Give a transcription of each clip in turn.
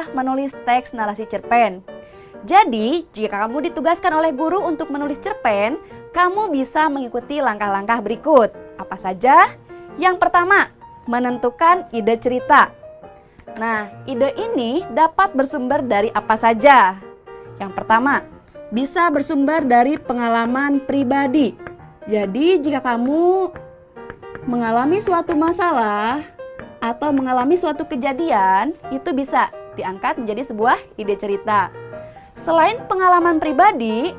adalah menulis teks narasi cerpen. Jadi, jika kamu ditugaskan oleh guru untuk menulis cerpen, kamu bisa mengikuti langkah-langkah berikut. Apa saja? Yang pertama, menentukan ide cerita. Nah, ide ini dapat bersumber dari apa saja? Yang pertama, bisa bersumber dari pengalaman pribadi. Jadi, jika kamu mengalami suatu masalah atau mengalami suatu kejadian, itu bisa diangkat menjadi sebuah ide cerita. Selain pengalaman pribadi,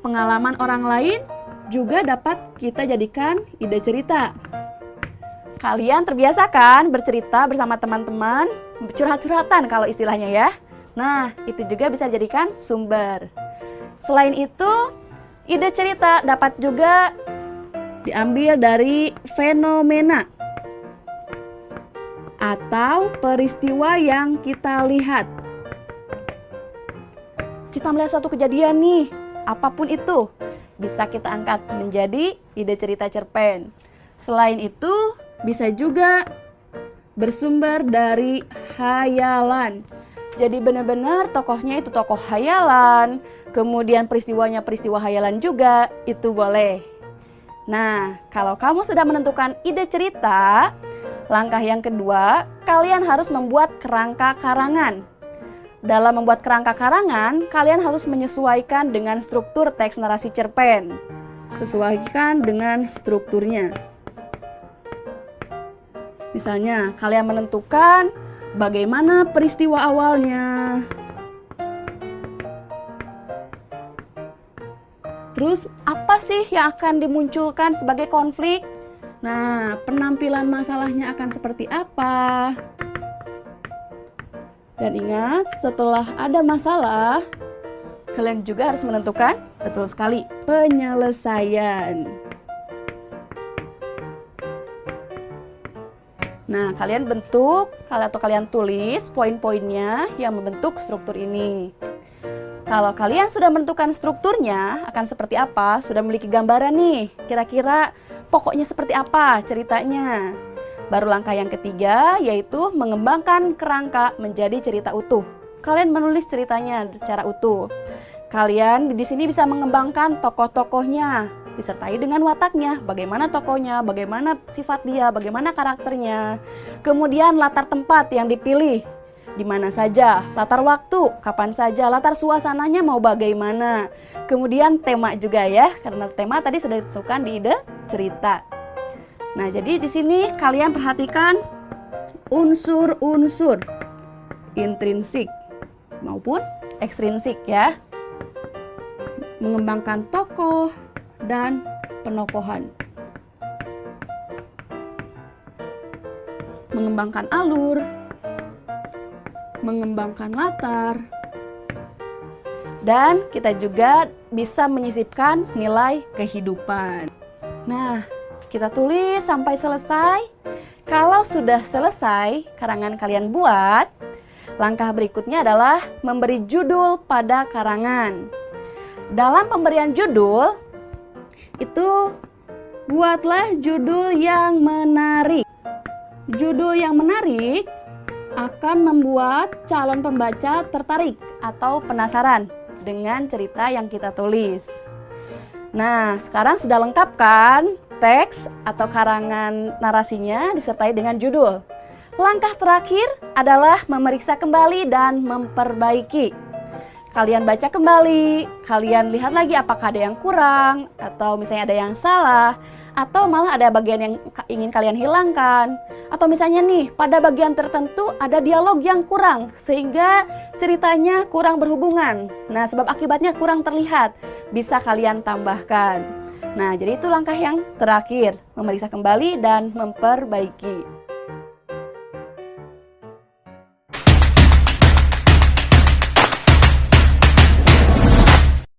pengalaman orang lain juga dapat kita jadikan ide cerita. Kalian terbiasa kan bercerita bersama teman-teman, curhat-curhatan kalau istilahnya ya. Nah, itu juga bisa dijadikan sumber. Selain itu, ide cerita dapat juga diambil dari fenomena atau peristiwa yang kita lihat. Kita melihat suatu kejadian nih, apapun itu, bisa kita angkat menjadi ide cerita cerpen. Selain itu, bisa juga bersumber dari hayalan. Jadi benar-benar tokohnya itu tokoh hayalan, kemudian peristiwanya peristiwa hayalan juga, itu boleh. Nah, kalau kamu sudah menentukan ide cerita, langkah yang kedua, kalian harus membuat kerangka karangan. Dalam membuat kerangka karangan, kalian harus menyesuaikan dengan struktur teks narasi cerpen. Sesuaikan dengan strukturnya. Misalnya, kalian menentukan bagaimana peristiwa awalnya. Terus, apa sih yang akan dimunculkan sebagai konflik? Nah, penampilan masalahnya akan seperti apa? Dan ingat, setelah ada masalah, kalian juga harus menentukan, betul sekali, penyelesaian. Nah, kalian bentuk, atau kalian tulis poin-poinnya yang membentuk struktur ini. Kalau kalian sudah menentukan strukturnya, akan seperti apa, sudah memiliki gambaran nih, kira-kira pokoknya seperti apa ceritanya. Baru langkah yang ketiga, yaitu mengembangkan kerangka menjadi cerita utuh. Kalian menulis ceritanya secara utuh. Kalian di sini bisa mengembangkan tokoh-tokohnya, disertai dengan wataknya, bagaimana tokohnya, bagaimana sifat dia, bagaimana karakternya. Kemudian latar tempat yang dipilih, di mana saja, latar waktu, kapan saja, latar suasananya mau bagaimana. Kemudian tema juga ya, karena tema tadi sudah ditentukan di ide cerita. Nah, jadi di sini kalian perhatikan unsur-unsur intrinsik maupun ekstrinsik ya. Mengembangkan tokoh dan penokohan. Mengembangkan alur, mengembangkan latar. Dan kita juga bisa menyisipkan nilai kehidupan. Nah, kita tulis sampai selesai. Kalau sudah selesai karangan kalian buat, langkah berikutnya adalah memberi judul pada karangan. Dalam pemberian judul, itu buatlah judul yang menarik. Judul yang menarik akan membuat calon pembaca tertarik atau penasaran dengan cerita yang kita tulis. Nah, sekarang sudah lengkap kan teks atau karangan narasinya disertai dengan judul. Langkah terakhir adalah memeriksa kembali dan memperbaiki. Kalian baca kembali, kalian lihat lagi apakah ada yang kurang, atau misalnya ada yang salah, atau malah ada bagian yang ingin kalian hilangkan. Atau misalnya nih, pada bagian tertentu ada dialog yang kurang, sehingga ceritanya kurang berhubungan. Nah, sebab akibatnya kurang terlihat, bisa kalian tambahkan. Nah, jadi itu langkah yang terakhir, memeriksa kembali dan memperbaiki.